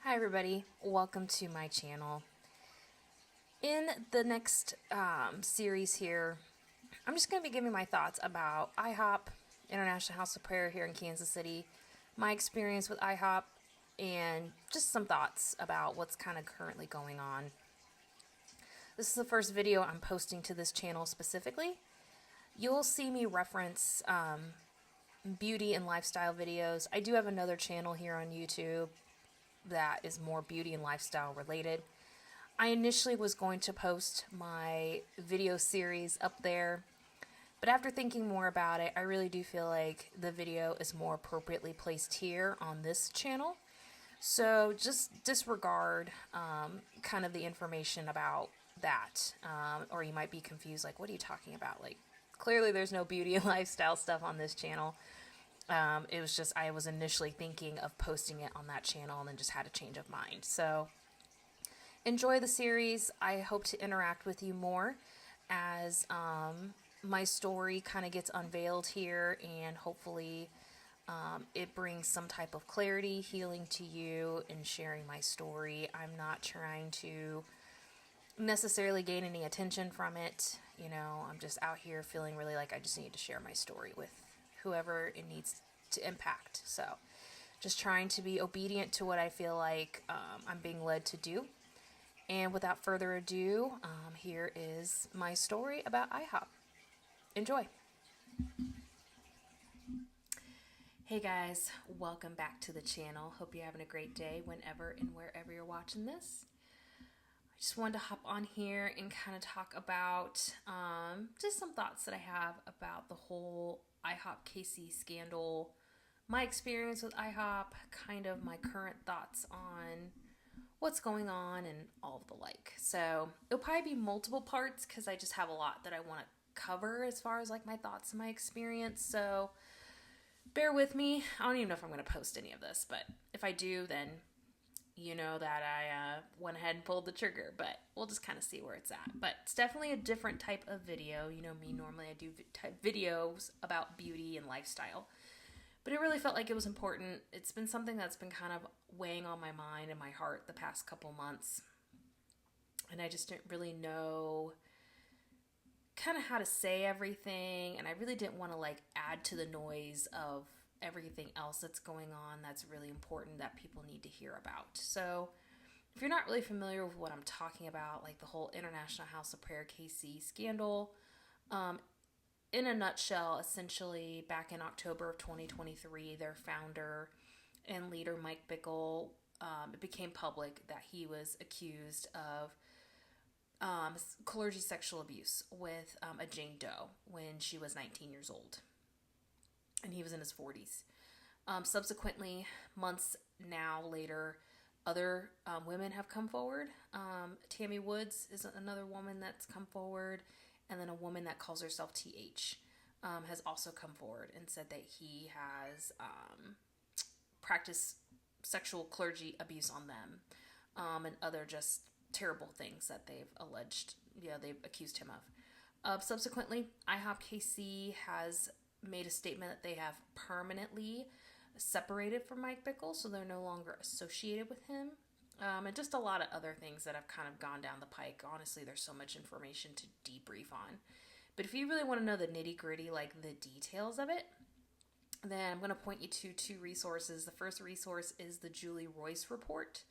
Hi everybody, welcome to my channel. In the next series here, I'm just going to be giving my thoughts about IHOP, International House of Prayer here in Kansas City, my experience with IHOP, and just some thoughts about what's kind of currently going on. This is the first video I'm posting to this channel specifically. You'll see me reference beauty and lifestyle videos. I do have another channel here on YouTube that is more beauty and lifestyle related. I initially was going to post my video series up there, but after thinking more about it, I really do feel like the video is more appropriately placed here on this channel. So just disregard kind of the information about that, or you might be confused, like, what are you talking about? Like, clearly there's no beauty and lifestyle stuff on this channel. It was just, I was initially thinking of posting it on that channel and then just had a change of mind. So enjoy the series. I hope to interact with you more as my story kind of gets unveiled here, and hopefully it brings some type of clarity, healing to you in sharing my story. I'm not trying to necessarily gain any attention from it. You know, I'm just out here feeling really like I just need to share my story with whoever it needs to impact. So just trying to be obedient to what I feel like I'm being led to do. And without further ado, here is my story about IHOP. Enjoy. Hey guys, welcome back to the channel. Hope you're having a great day whenever and wherever you're watching this. I just wanted to hop on here and kind of talk about just some thoughts that I have about the whole IHOPKC scandal, my experience with IHOP, kind of my current thoughts on what's going on and all of the like. So it'll probably be multiple parts because I just have a lot that I want to cover as far as like my thoughts and my experience. So bear with me. I don't even know if I'm going to post any of this, but if I do, then you know that I went ahead and pulled the trigger, but we'll just kind of see where it's at. But it's definitely a different type of video. You know me, normally I do videos about beauty and lifestyle, but it really felt like it was important. It's been something that's been kind of weighing on my mind and my heart the past couple months, and I just didn't really know kind of how to say everything, and I really didn't want to like add to the noise of everything else that's going on that's really important that people need to hear about. So if you're not really familiar with what I'm talking about, like the whole International House of Prayer KC scandal, in a nutshell, essentially back in October of 2023, their founder and leader, Mike Bickle, it became public that he was accused of clergy sexual abuse with a Jane Doe when she was 19 years old. And he was in his 40s. Subsequently, months now later, other women have come forward. Tammy Woods is another woman that's come forward. And then a woman that calls herself TH has also come forward and said that he has practiced sexual clergy abuse on them and other just terrible things that they've alleged, they've accused him of. Subsequently, IHOPKC has made a statement that they have permanently separated from Mike Bickle, so they're no longer associated with him. And just a lot of other things that have kind of gone down the pike. Honestly, there's so much information to debrief on. But if you really want to know the nitty gritty, like the details of it, then I'm going to point you to two resources. The first resource is the Julie Royce report.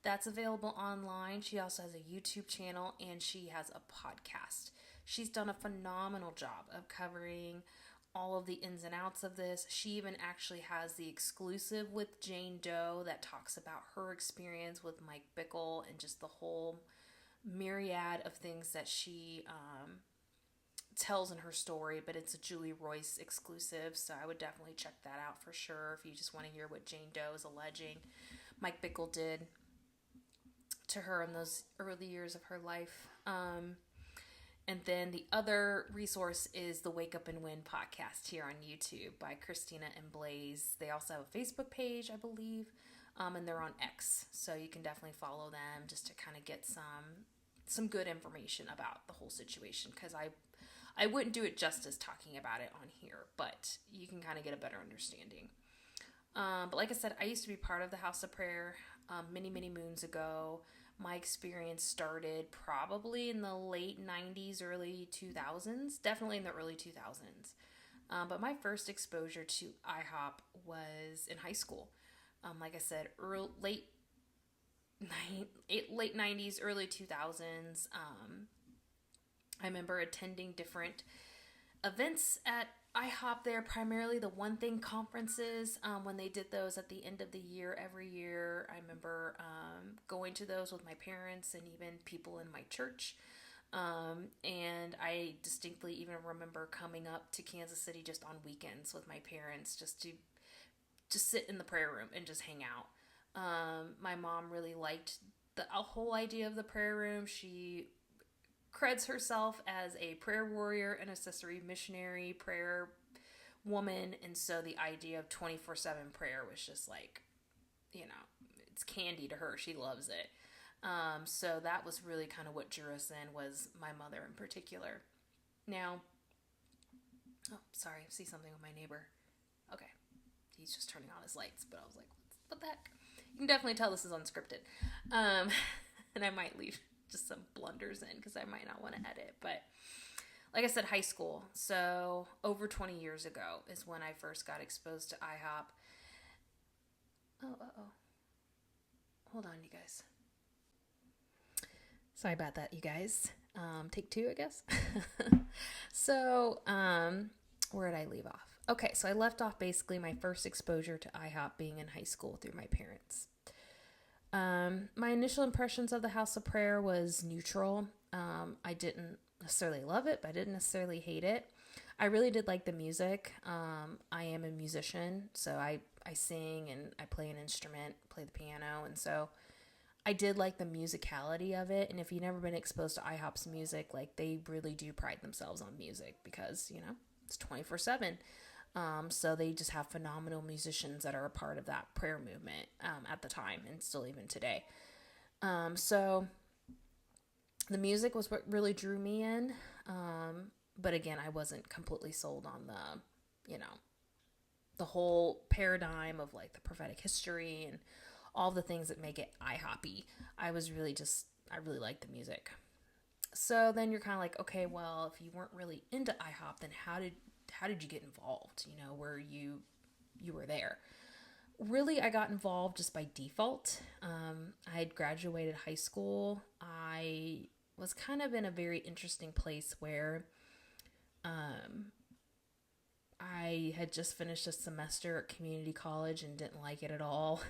That's available online. She also has a YouTube channel and she has a podcast. She's done a phenomenal job of covering all of the ins and outs of this. She even actually has the exclusive with Jane Doe that talks about her experience with Mike Bickle and just the whole myriad of things that she tells in her story, but it's a Julie Royce exclusive, so I would definitely check that out for sure if you just want to hear what Jane Doe is alleging Mike Bickle did to her in those early years of her life. And then the other resource is the Wake Up and Win podcast here on YouTube by Christina and Blaze. They also have a Facebook page, I believe, and they're on X. So you can definitely follow them just to kind of get some good information about the whole situation, because I wouldn't do it justice talking about it on here, but you can kind of get a better understanding. But like I said, I used to be part of the House of Prayer many, many moons ago. My experience started probably in the late 90s, early 2000s, definitely in the early 2000s. But my first exposure to IHOP was in high school. Like I said, late 90s, early 2000s. I remember attending different events at IHOP there, primarily the One Thing conferences, when they did those at the end of the year every year. I remember going to those with my parents and even people in my church. And I distinctly even remember coming up to Kansas City just on weekends with my parents just to just sit in the prayer room and just hang out. My mom really liked the whole idea of the prayer room. She creds herself as a prayer warrior, an accessory missionary, prayer woman, and so the idea of 24/7 prayer was just like, it's candy to her. She loves it. So that was really kind of what drew us in, was my mother in particular. Now, oh, sorry, I see something with my neighbor. Okay, he's just turning on his lights, but I was like, what the heck? You can definitely tell this is unscripted. And I might leave just some blunders in because I might not want to edit. But like I said, high school. So over 20 years ago is when I first got exposed to IHOP. Oh. Hold on, you guys. Sorry about that, you guys. Take two, I guess. So, where did I leave off? Okay, so I left off basically my first exposure to IHOP being in high school through my parents. My initial impressions of the House of Prayer was neutral. I didn't necessarily love it, but I didn't necessarily hate it. I really did like the music. I am a musician, so I sing and I play an instrument, play the piano, and so I did like the musicality of it. And if you've never been exposed to IHOP's music, like, they really do pride themselves on music because, it's 24/7. So they just have phenomenal musicians that are a part of that prayer movement at the time and still even today. So the music was what really drew me in. But again, I wasn't completely sold on the whole paradigm of like the prophetic history and all the things that make it IHOP-y. I really liked the music. So then you're kind of like, okay, well, if you weren't really into IHOP, then how did you get involved? Where you were there. Really, I got involved just by default. I had graduated high school. I was kind of in a very interesting place where I had just finished a semester at community college and didn't like it at all.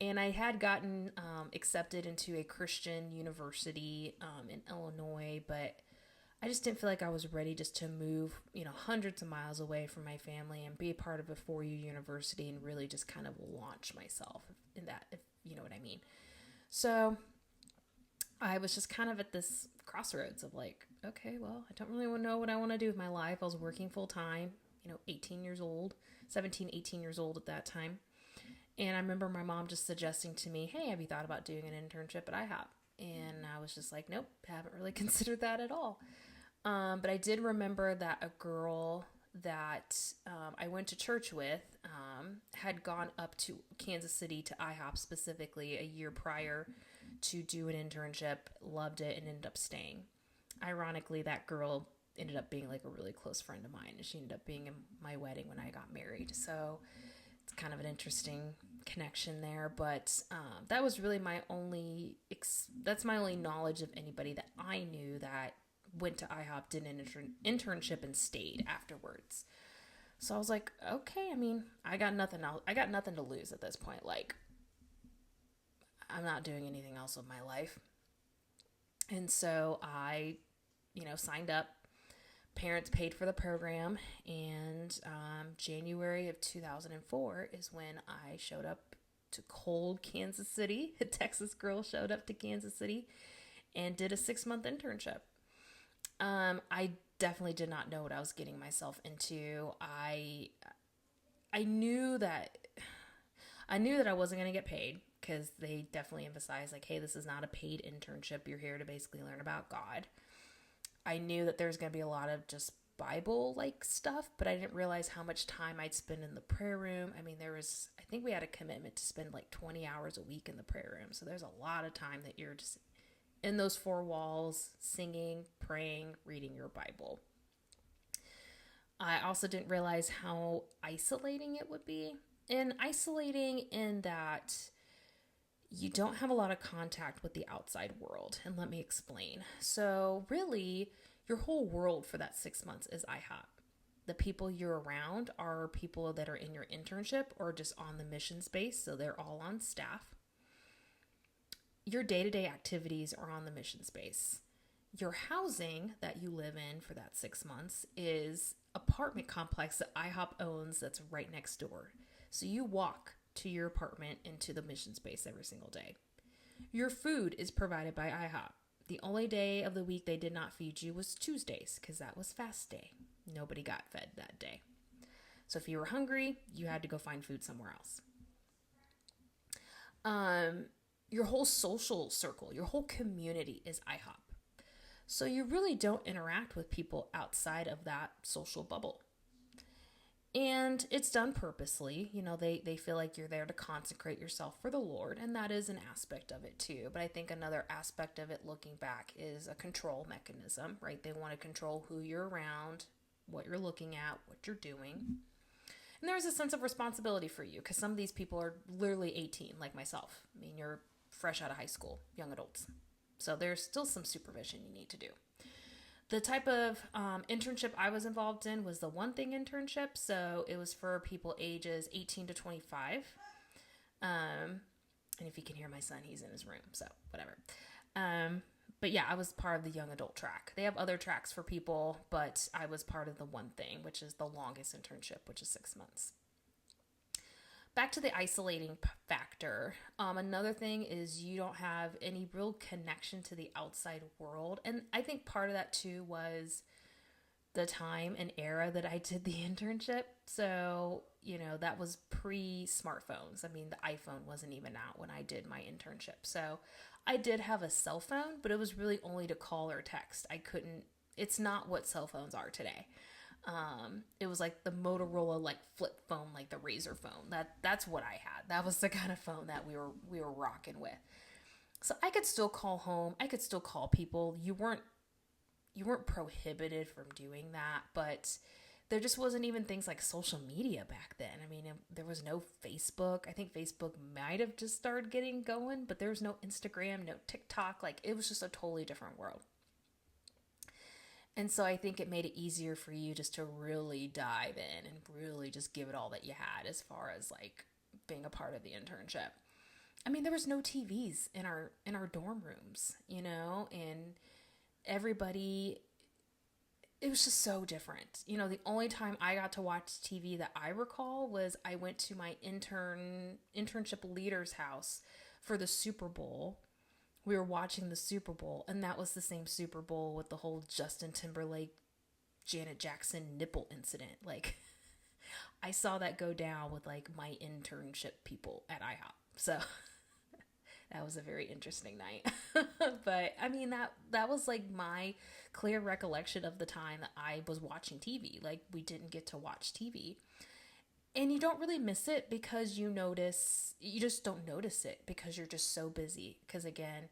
And I had gotten accepted into a Christian university in Illinois, but I just didn't feel like I was ready just to move, hundreds of miles away from my family and be a part of a 4-year university and really just kind of launch myself in that, if you know what I mean. So I was just kind of at this crossroads of like, okay, well, I don't really know what I want to do with my life. I was working full time, 18 years old, 17, 18 years old at that time. And I remember my mom just suggesting to me, hey, have you thought about doing an internship at IHOP? And I was just like, nope, haven't really considered that at all. But I did remember that a girl that I went to church with had gone up to Kansas City to IHOP specifically a year prior to do an internship, loved it, and ended up staying. Ironically, that girl ended up being like a really close friend of mine, and she ended up being in my wedding when I got married. So it's kind of an interesting connection there, but that was really my only knowledge of anybody that I knew that went to IHOP, did an internship, and stayed afterwards. So I was like, okay, I got nothing else. I got nothing to lose at this point. Like, I'm not doing anything else with my life. And so I, signed up. Parents paid for the program, and January of 2004 is when I showed up to cold Kansas City. A Texas girl showed up to Kansas City and did a 6-month internship. I definitely did not know what I was getting myself into. I knew that I wasn't going to get paid, because they definitely emphasized like, hey, this is not a paid internship. You're here to basically learn about God. I knew that there's going to be a lot of just Bible like stuff, but I didn't realize how much time I'd spend in the prayer room. I mean, I think we had a commitment to spend like 20 hours a week in the prayer room. So there's a lot of time that you're just in those four walls, singing, praying, reading your Bible. I also didn't realize how isolating it would be. And isolating in that you don't have a lot of contact with the outside world. And let me explain. So really, your whole world for that 6 months is IHOP. The people you're around are people that are in your internship or just on the mission space. So they're all on staff. Your day-to-day activities are on the mission space. Your housing that you live in for that 6 months is apartment complex that IHOP owns that's right next door. So you walk to your apartment into the mission space every single day. Your food is provided by IHOP. The only day of the week they did not feed you was Tuesdays because that was fast day. Nobody got fed that day. So if you were hungry, you had to go find food somewhere else. Your whole social circle, your whole community is IHOP. So you really don't interact with people outside of that social bubble. And it's done purposely. You know, they feel like you're there to consecrate yourself for the Lord, and that is an aspect of it too. But I think another aspect of it looking back is a control mechanism, right? They want to control who you're around, what you're looking at, what you're doing. And there's a sense of responsibility for you because some of these people are literally 18, like myself. I mean, you're fresh out of high school, young adults. So there's still some supervision you need to do. The type of internship I was involved in was the one thing internship. So it was for people ages 18 to 25. And if you can hear my son, he's in his room. So whatever. But yeah, I was part of the young adult track. They have other tracks for people, but I was part of the one thing, which is the longest internship, which is 6 months. Back to the isolating factor. Another thing is you don't have any real connection to the outside world. And I think part of that too was the time and era that I did the internship. So, you know, that was pre-smartphones. I mean, the iPhone wasn't even out when I did my internship. So I did have a cell phone, but it was really only to call or text. It's not what cell phones are today. It was like the Motorola like flip phone, like the Razor phone. That's what I had. That was the kind of phone that we were rocking with. So I could still call home. I could still call people. You weren't prohibited from doing that, but there just wasn't even things like social media back then. I mean, there was no Facebook. I think Facebook might have just started getting going, but there was no Instagram, no TikTok. Like it was just a totally different world. And so I think it made it easier for you just to really dive in and really just give it all that you had as far as like being a part of the internship. I mean, there was no TVs in our dorm rooms, you know, and everybody, it was just so different. You know, the only time I got to watch TV that I recall was I went to my internship leader's house for the Super Bowl. We were watching the Super Bowl, and that was the same Super Bowl with the whole Justin Timberlake, Janet Jackson nipple incident. Like, I saw that go down with like my internship people at IHOP. So that was a very interesting night. But I mean, that was like my clear recollection of the time that I was watching TV. Like, we didn't get to watch TV. And you don't really miss it because you just don't notice it because you're just so busy. Because again,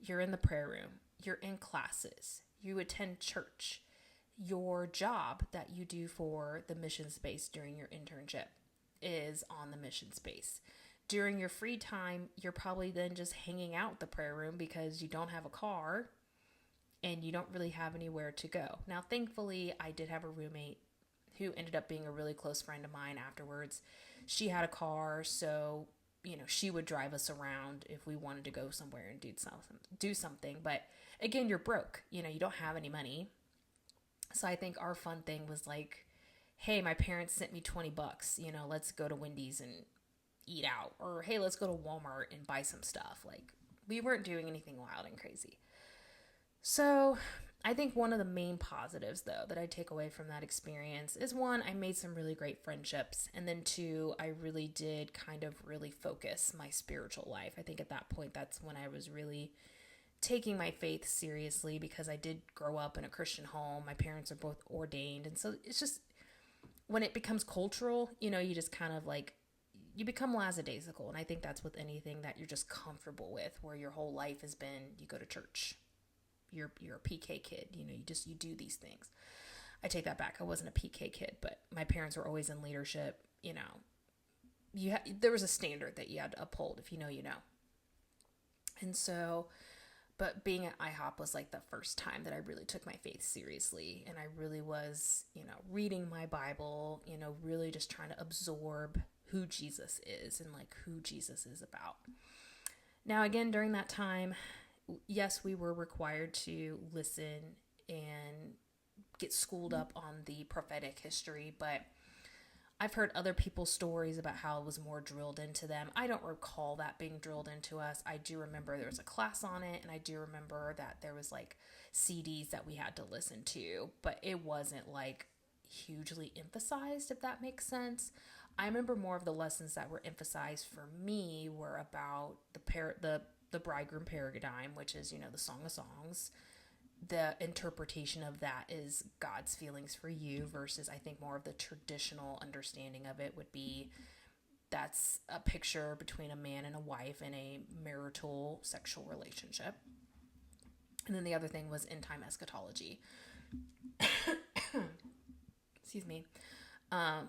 you're in the prayer room, you're in classes, you attend church. Your job that you do for the mission space during your internship is on the mission space. During your free time, you're probably then just hanging out at the prayer room because you don't have a car and you don't really have anywhere to go. Now, thankfully, I did have a roommate who ended up being a really close friend of mine afterwards. She had a car, so, you know, she would drive us around if we wanted to go somewhere and do something. But again, you're broke, you know, you don't have any money. So I think our fun thing was like, hey, my parents sent me $20, you know, let's go to Wendy's and eat out. Or, hey, let's go to Walmart and buy some stuff. Like, we weren't doing anything wild and crazy. So I think one of the main positives, though, that I take away from that experience is, one, I made some really great friendships. And then two, I really did kind of really focus my spiritual life. I think at that point, that's when I was really taking my faith seriously because I did grow up in a Christian home. My parents are both ordained. And so it's just when it becomes cultural, you just kind of like, you become lackadaisical. And I think that's with anything that you're just comfortable with, where your whole life has been, you go to church, you're a PK kid, you do these things. I take that back. I wasn't a PK kid, but my parents were always in leadership. There was a standard that you had to uphold. If you know, you know. And so, but being at IHOP was like the first time that I really took my faith seriously. And I really was, reading my Bible, really just trying to absorb who Jesus is and like who Jesus is about. Now, again, during that time, yes, we were required to listen and get schooled up on the prophetic history, but I've heard other people's stories about how it was more drilled into them. I don't recall that being drilled into us. I do remember there was a class on it, and I do remember that there was like CDs that we had to listen to, but it wasn't like hugely emphasized, if that makes sense. I remember more of the lessons that were emphasized for me were about the bridegroom paradigm, which is, the Song of Songs. The interpretation of that is God's feelings for you versus, I think, more of the traditional understanding of it would be that's a picture between a man and a wife in a marital sexual relationship. And then the other thing was end time eschatology. Excuse me.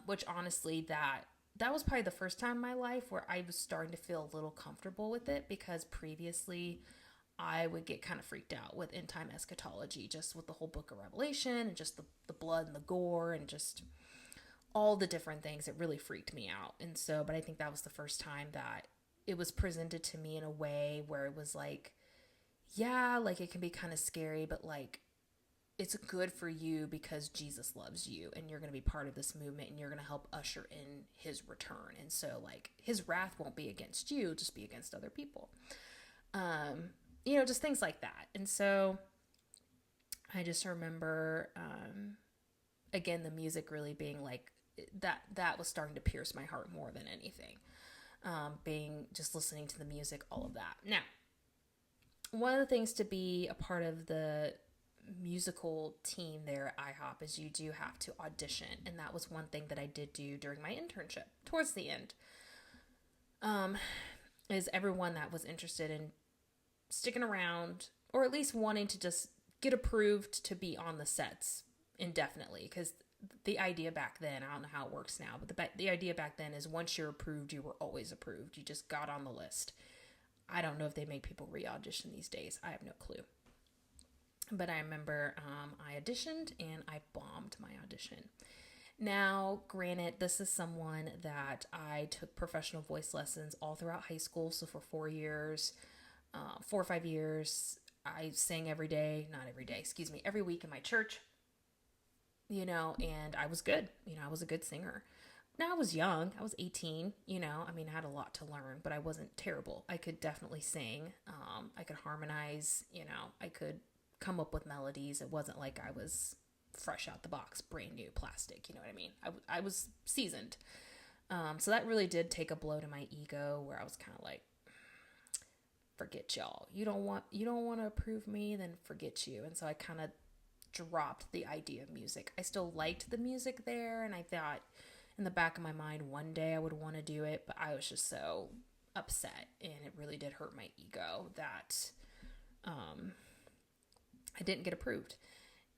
Which honestly, that was probably the first time in my life where I was starting to feel a little comfortable with it, because previously I would get kind of freaked out with end time eschatology, just with the whole book of Revelation and just the blood and the gore and just all the different things. It really freaked me out. And so, but I think that was the first time that it was presented to me in a way where it was like, yeah, like it can be kind of scary, but like it's good for you because Jesus loves you and you're going to be part of this movement and you're going to help usher in his return. And so like his wrath won't be against you, just be against other people. Just things like that. And so I just remember, again, the music really being like that was starting to pierce my heart more than anything. Just listening to the music, all of that. Now, one of the things to be a part of the musical team there at IHOP is you do have to audition. And that was one thing that I did do during my internship towards the end. Is everyone that was interested in sticking around, or at least wanting to just get approved to be on the sets indefinitely. Because the idea back then, I don't know how it works now, but the idea back then is once you're approved, you were always approved. You just got on the list. I don't know if they make people re-audition these days. I have no clue. But I remember I auditioned and I bombed my audition. Now, granted, this is someone that I took professional voice lessons all throughout high school. So for 4 or 5 years, I sang every week in my church, and I was good. I was a good singer. Now I was young. I was 18, I had a lot to learn, but I wasn't terrible. I could definitely sing. I could harmonize, I could come up with melodies. It wasn't like I was fresh out the box, brand new plastic. You know what I mean? I was seasoned. So that really did take a blow to my ego, where I was kind of like, forget y'all. You don't want to approve me, then forget you. And so I kind of dropped the idea of music. I still liked the music there, and I thought in the back of my mind one day I would want to do it, but I was just so upset, and it really did hurt my ego that I didn't get approved.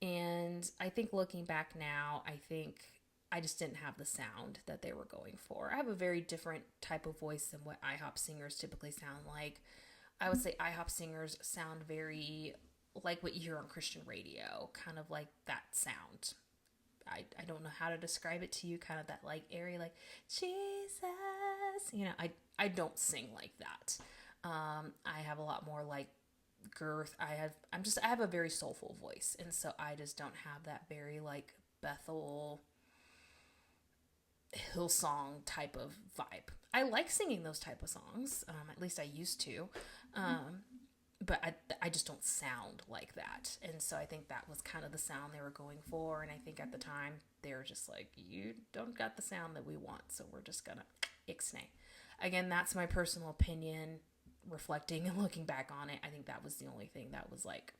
And I think looking back now, I think I just didn't have the sound that they were going for. I have a very different type of voice than what IHOP singers typically sound like. I would say IHOP singers sound very like what you hear on Christian radio, kind of like that sound. I don't know how to describe it to you, kind of that like airy, like Jesus, I don't sing like that. I have a lot more like girth. I have a very soulful voice, and so I just don't have that very like Bethel Hillsong type of vibe. I like singing those type of songs, at least I used to, but I just don't sound like that. And so I think that was kind of the sound they were going for, and I think at the time they were just like, you don't got the sound that we want, so we're just gonna ixnay. Again, that's my personal opinion. reflecting and looking back on it, I think that was the only thing that was like,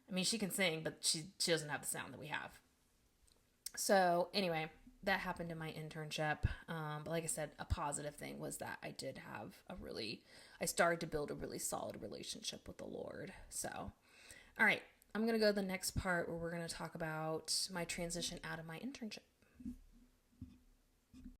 I mean, she can sing, but she doesn't have the sound that we have. So anyway, that happened in my internship. But like I said, a positive thing was that I did have I started to build a really solid relationship with the Lord. So, all right, I'm going to go to the next part where we're going to talk about my transition out of my internship.